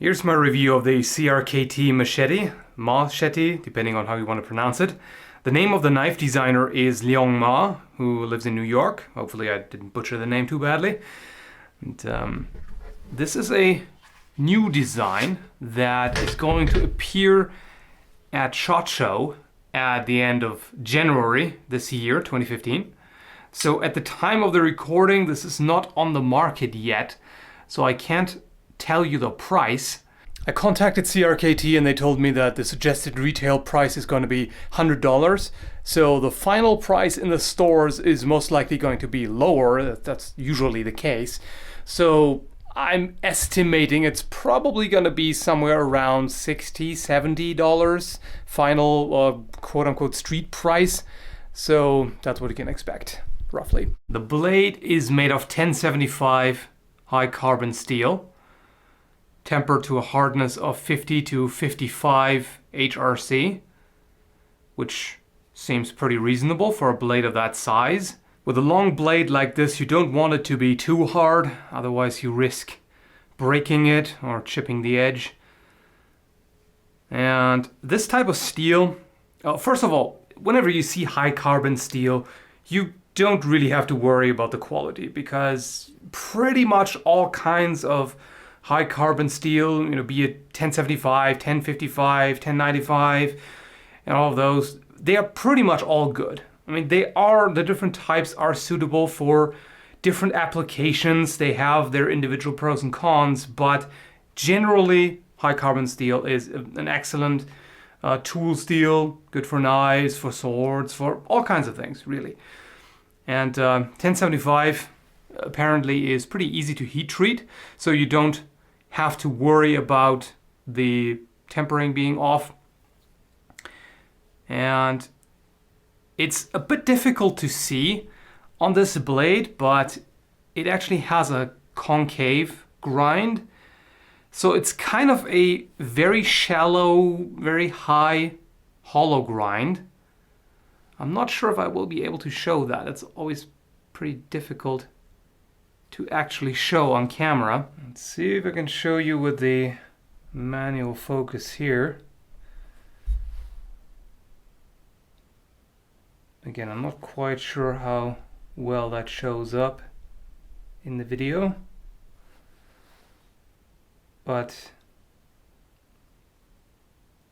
Here's my review of the CRKT Mah-Chete, depending on how you want to pronounce it. The name of the knife designer is Liang Ma, who lives in New York. Hopefully I didn't butcher the name too badly. And, this is a new design that is going to appear at SHOT Show at the end of January this year, 2015. So at the time of the recording, this is not on the market yet, so I can't tell you the price. I contacted CRKT and they told me that the suggested retail price is going to be $100. So the final price in the stores is most likely going to be lower. That's usually the case. So I'm estimating it's probably going to be somewhere around $60, $70 final quote-unquote street price. So that's what you can expect, roughly. The blade is made of 1075 high carbon steel, tempered to a hardness of 50 to 55 HRC, which seems pretty reasonable for a blade of that size. With a long blade like this, you don't want it to be too hard, otherwise you risk breaking it or chipping the edge. And this type of steel, first of all, whenever you see high carbon steel, you don't really have to worry about the quality, because pretty much all kinds of high carbon steel, be it 1075, 1055, 1095, and all of those, they are pretty much all good. I mean, the different types are suitable for different applications. They have their individual pros and cons, but generally high carbon steel is an excellent tool steel, good for knives, for swords, for all kinds of things, really. And 1075 apparently is pretty easy to heat treat, so you don't have to worry about the tempering being off. And it's a bit difficult to see on this blade, but it actually has a concave grind. So it's kind of a very shallow, very high hollow grind. I'm not sure if I will be able to show that. It's always pretty difficult to actually show on camera. Let's see if I can show you with the manual focus here. Again, I'm not quite sure how well that shows up in the video, but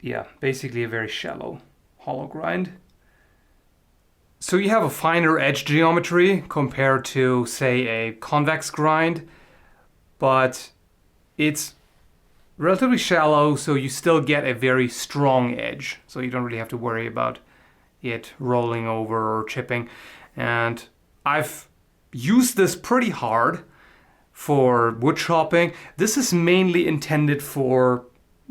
yeah, basically a very shallow hollow grind. So you have a finer edge geometry compared to, say, a convex grind, but it's relatively shallow, so you still get a very strong edge. So you don't really have to worry about it rolling over or chipping. And I've used this pretty hard for wood chopping. This is mainly intended for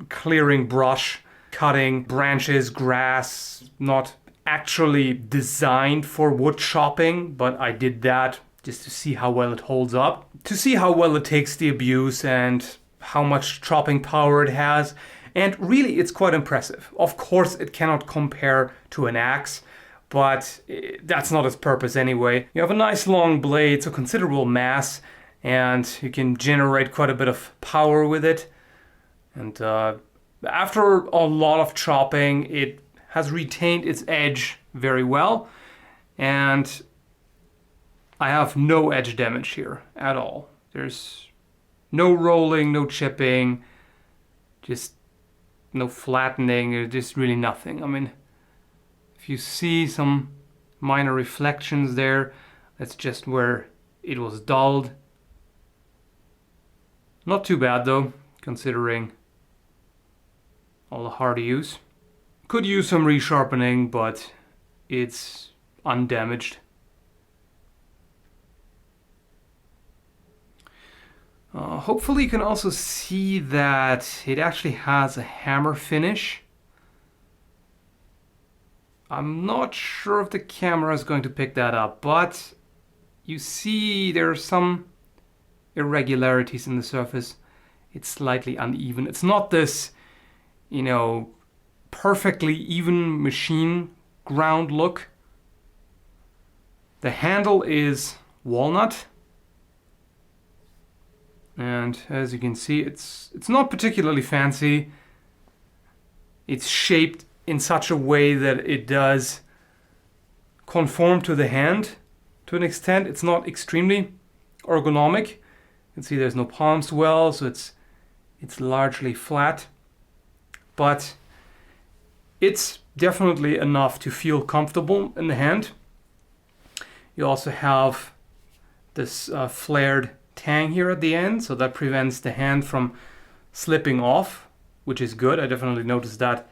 clearing brush, cutting branches, grass, not actually designed for wood chopping, but I did that just to see how well it holds up, to see how well it takes the abuse and how much chopping power it has. And really, it's quite impressive. Of course, it cannot compare to an axe, but that's not its purpose anyway. You have a nice long blade, so considerable mass, and you can generate quite a bit of power with it. And after a lot of chopping, it has retained its edge very well, and I have no edge damage here at all. There's no rolling, no chipping, just no flattening, just really nothing. I mean, if you see some minor reflections there, that's just where it was dulled. Not too bad though, considering all the hard use. Could use some resharpening, but it's undamaged. Hopefully you can also see that it actually has a hammer finish. I'm not sure if the camera is going to pick that up, but you see there are some irregularities in the surface. It's slightly uneven. It's not this, perfectly even machine ground look. The handle is walnut. And as you can see, it's not particularly fancy. It's shaped in such a way that it does conform to the hand to an extent. It's not extremely ergonomic. You can see there's no palm swell, so it's largely flat. But it's definitely enough to feel comfortable in the hand. You also have this flared tang here at the end, so that prevents the hand from slipping off, which is good. I definitely noticed that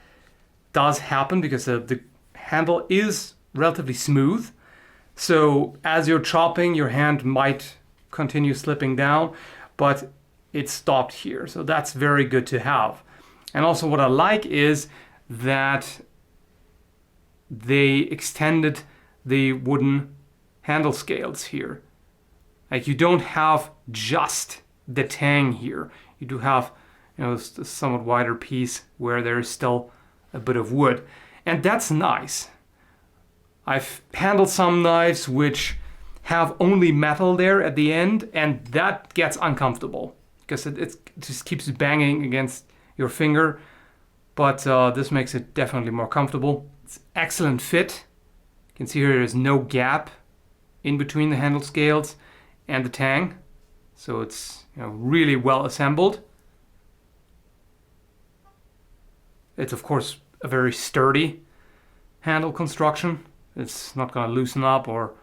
does happen because the handle is relatively smooth. So as you're chopping, your hand might continue slipping down, but it stopped here. So that's very good to have. And also what I like is that they extended the wooden handle scales here. Like, you don't have just the tang here. You do have, this somewhat wider piece where there is still a bit of wood. And that's nice. I've handled some knives which have only metal there at the end, and that gets uncomfortable because it just keeps banging against your finger. But this makes it definitely more comfortable. It's excellent fit. You can see here there is no gap in between the handle scales and the tang. So it's really well assembled. It's of course a very sturdy handle construction. It's not going to loosen up or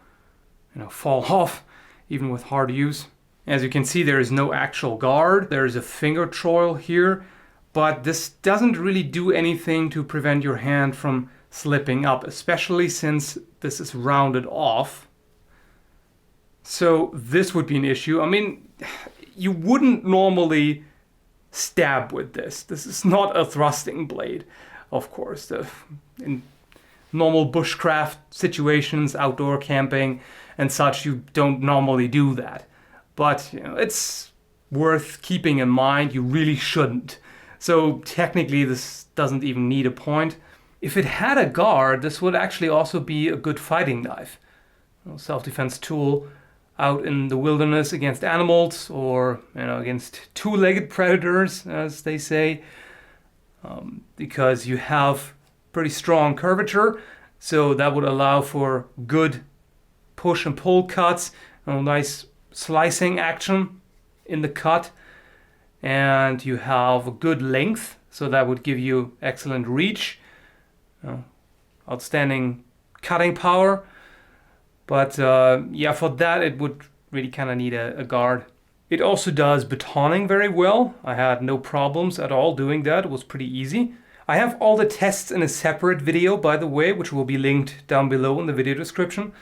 fall off even with hard use. As you can see, there is no actual guard. There is a finger choil here, but this doesn't really do anything to prevent your hand from slipping up, especially since this is rounded off. So this would be an issue. I mean, you wouldn't normally stab with this. This is not a thrusting blade, of course. In normal bushcraft situations, outdoor camping and such, you don't normally do that. But it's worth keeping in mind. You really shouldn't. So technically this doesn't even need a point. If it had a guard, this would actually also be a good fighting knife. Self-defense tool out in the wilderness against animals, or against two-legged predators, as they say, because you have pretty strong curvature, so that would allow for good push and pull cuts, nice slicing action in the cut, and you have a good length, so that would give you excellent reach, outstanding cutting power. But for that it would really kind of need a guard. It also does batoning very well. I had no problems at all doing that. It was pretty easy. I have all the tests in a separate video, by the way, which will be linked down below in the video description.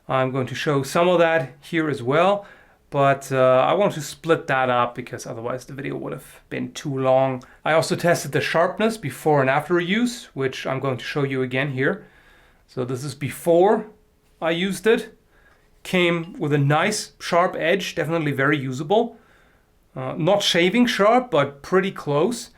I'm going to show some of that here as well, but I want to split that up because otherwise the video would have been too long. I also tested the sharpness before and after use, which I'm going to show you again here. So this is before I used it. Came with a nice sharp edge, definitely very usable. Not shaving sharp, but pretty close.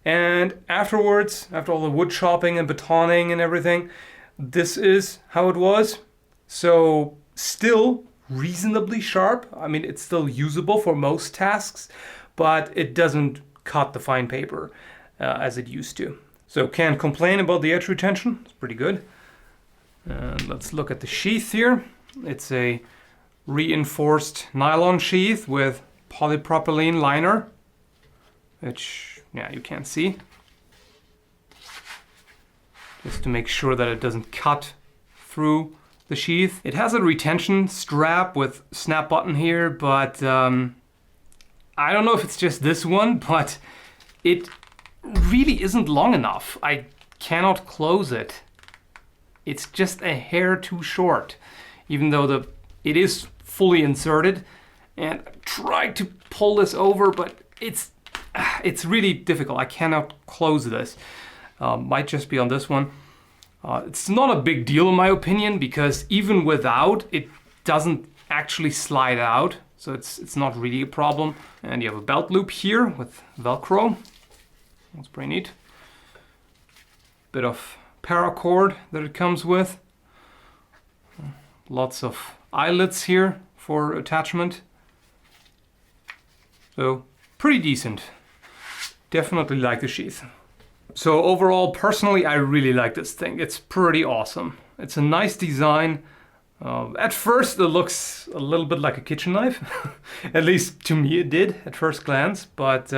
And afterwards, after all the wood chopping and batoning and everything, this is how it was. So still reasonably sharp. I mean, it's still usable for most tasks, but it doesn't cut the fine paper as it used to. So can't complain about the edge retention. It's pretty good. And let's look at the sheath here. It's a reinforced nylon sheath with polypropylene liner, which you can't see. Just to make sure that it doesn't cut through the sheath. It has a retention strap with snap button here, but I don't know if it's just this one, but it really isn't long enough. I cannot close it. It's just a hair too short, even though it is fully inserted. And I tried to pull this over, but it's really difficult. I cannot close this. Might just be on this one. It's not a big deal in my opinion, because even without, it doesn't actually slide out. So it's not really a problem. And you have a belt loop here with Velcro. That's pretty neat. Bit of paracord that it comes with. Lots of eyelets here for attachment. So pretty decent. Definitely like the Sheath. So overall, personally, I really like this thing. It's pretty awesome. It's a nice design. At first, it looks a little bit like a kitchen knife. At least to me it did at first glance. But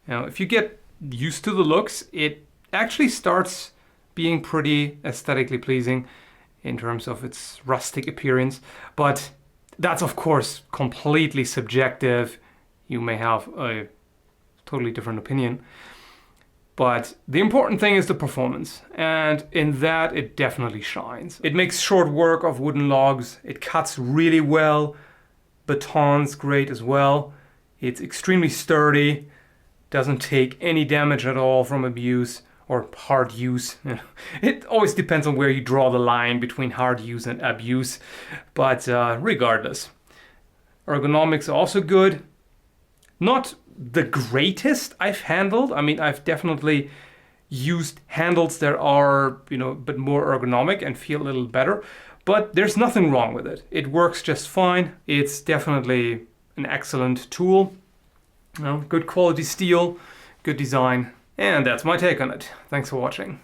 if you get used to the looks, it actually starts being pretty aesthetically pleasing in terms of its rustic appearance. But that's, of course, completely subjective. You may have a totally different opinion. But the important thing is the performance, and in that it definitely shines. It makes short work of wooden logs, it cuts really well, baton's great as well, it's extremely sturdy, doesn't take any damage at all from abuse or hard use. It always depends on where you draw the line between hard use and abuse, but regardless. Ergonomics are also good. Not the greatest I've handled. I mean, I've definitely used handles that are, a bit more ergonomic and feel a little better, but there's nothing wrong with it. It works just fine. It's definitely an excellent tool. Good quality steel, good design, and that's my take on it. Thanks for watching.